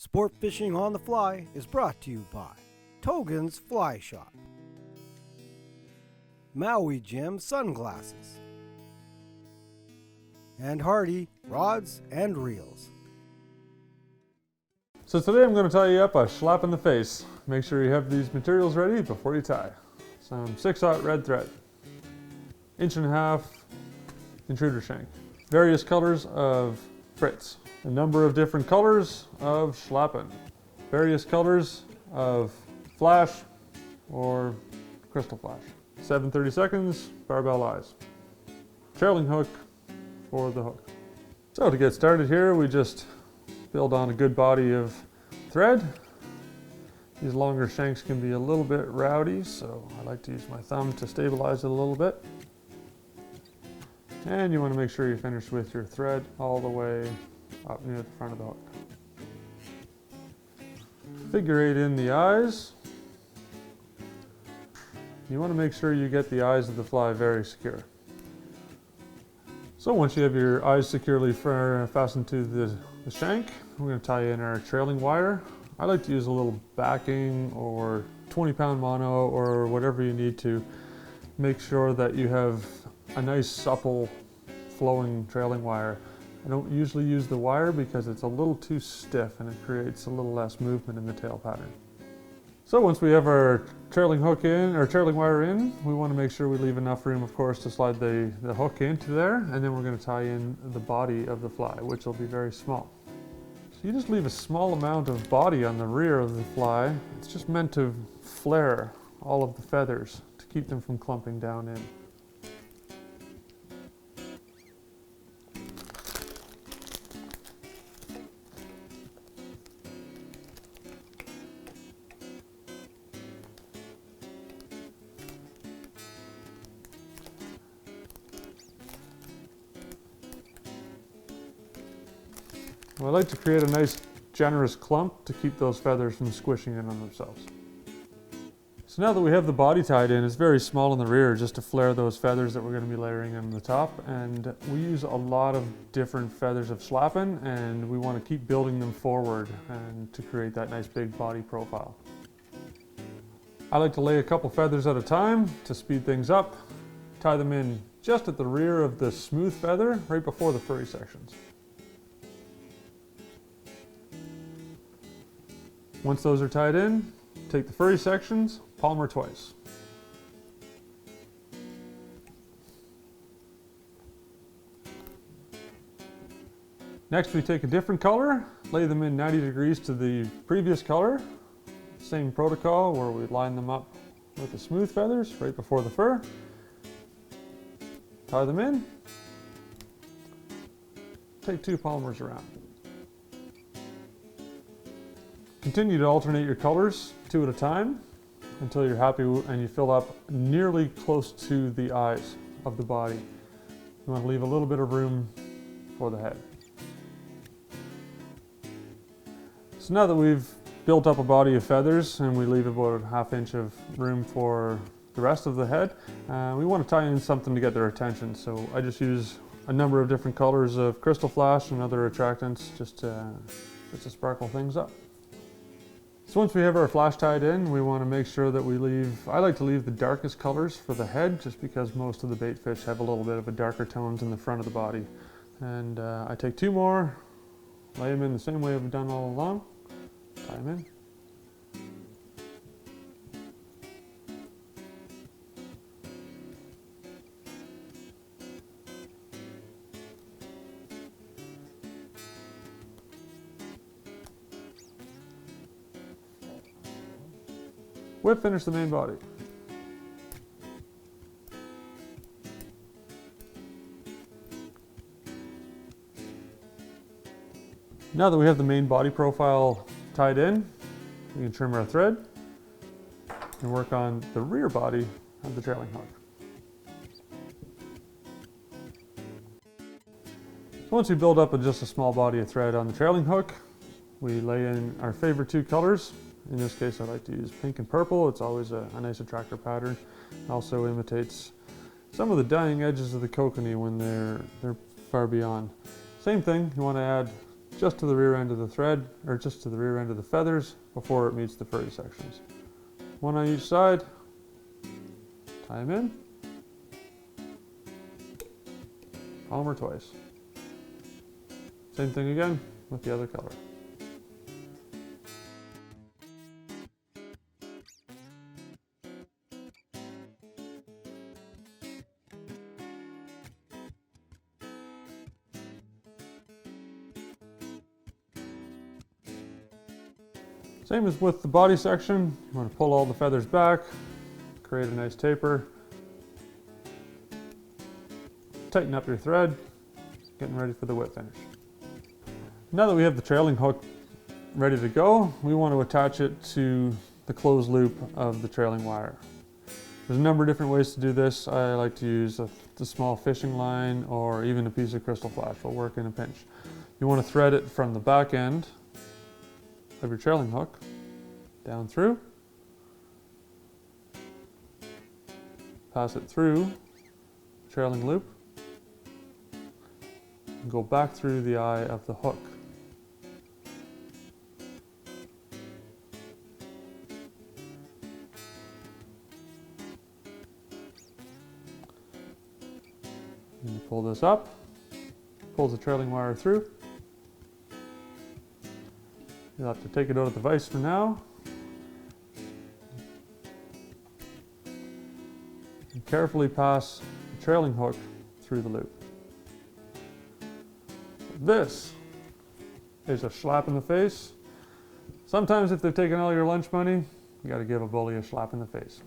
Sport Fishing on the Fly is brought to you by Togen's Fly Shop, Maui Jim Sunglasses, and Hardy Rods and Reels. So today I'm going to tie you up a Schlappen-The-Face. Make sure you have these materials ready before you tie. Some 6/0 red thread, 1.5 inch Intruder shank, various colors of Fritz, a number of different colors of Schlappen, various colors of flash or crystal flash, 7/30 seconds barbell eyes, trailing hook for the hook. So to get started here, we just build on a good body of thread. These longer shanks can be a little bit rowdy, so I like to use my thumb to stabilize it a little bit. And you want to make sure you finish with your thread all the way up near the front of the hook. Figure 8 in the eyes. You want to make sure you get the eyes of the fly very secure. So once you have your eyes securely fastened to the shank, we're going to tie in our trailing wire. I like to use a little backing or 20-pound mono or whatever you need to make sure that you have a nice supple flowing trailing wire. I don't usually use the wire because it's a little too stiff and it creates a little less movement in the tail pattern. So once we have our trailing hook in, or trailing wire in, we want to make sure we leave enough room, of course, to slide the hook into there, and then we're going to tie in the body of the fly, which will be very small. So you just leave a small amount of body on the rear of the fly. It's just meant to flare all of the feathers to keep them from clumping down in. I like to create a nice generous clump to keep those feathers from squishing in on themselves. So now that we have the body tied in, it's very small in the rear just to flare those feathers that we're going to be layering on the top. And we use a lot of different feathers of Schlappen, and we want to keep building them forward and to create that nice big body profile. I like to lay a couple feathers at a time to speed things up, tie them in just at the rear of the smooth feather right before the furry sections. Once those are tied in, take the furry sections, palmer twice. Next we take a different color, lay them in 90 degrees to the previous color. Same protocol where we line them up with the smooth feathers right before the fur. Tie them in. Take 2 palmers around. Continue to alternate your colors 2 at a time until you're happy and you fill up nearly close to the eyes of the body. You want to leave a little bit of room for the head. So now that we've built up a body of feathers and we leave about a ½ inch of room for the rest of the head, we want to tie in something to get their attention. So I just use a number of different colors of crystal flash and other attractants just to sparkle things up. So once we have our flash tied in, we want to make sure that we leave, I like to leave the darkest colors for the head just because most of the bait fish have a little bit of a darker tones in the front of the body. And I take 2 more, lay them in the same way I've done all along, tie them in. Whip finish the main body. Now that we have the main body profile tied in, we can trim our thread and work on the rear body of the trailing hook. So once we build up with just a small body of thread on the trailing hook, we lay in our favorite 2 colors. In this case, I like to use pink and purple. It's always a nice attractor pattern. It also imitates some of the dying edges of the kokanee when they're far beyond. Same thing, you want to add just to the rear end of the thread, or just to the rear end of the feathers before it meets the furry sections. One on each side, tie them in, palmer twice. Same thing again with the other color. Same as with the body section, you want to pull all the feathers back, create a nice taper, tighten up your thread, getting ready for the whip finish. Now that we have the trailing hook ready to go, we want to attach it to the closed loop of the trailing wire. There's a number of different ways to do this. I like to use the small fishing line or even a piece of crystal flash will work in a pinch. You want to thread it from the back end of your trailing hook down through, pass it through the trailing loop, and go back through the eye of the hook. And you pull this up, pulls the trailing wire through. You'll have to take it out of the vise for now. And carefully pass the trailing hook through the loop. This is a slap in the face. Sometimes if they've taken all your lunch money, you got to give a bully a slap in the face.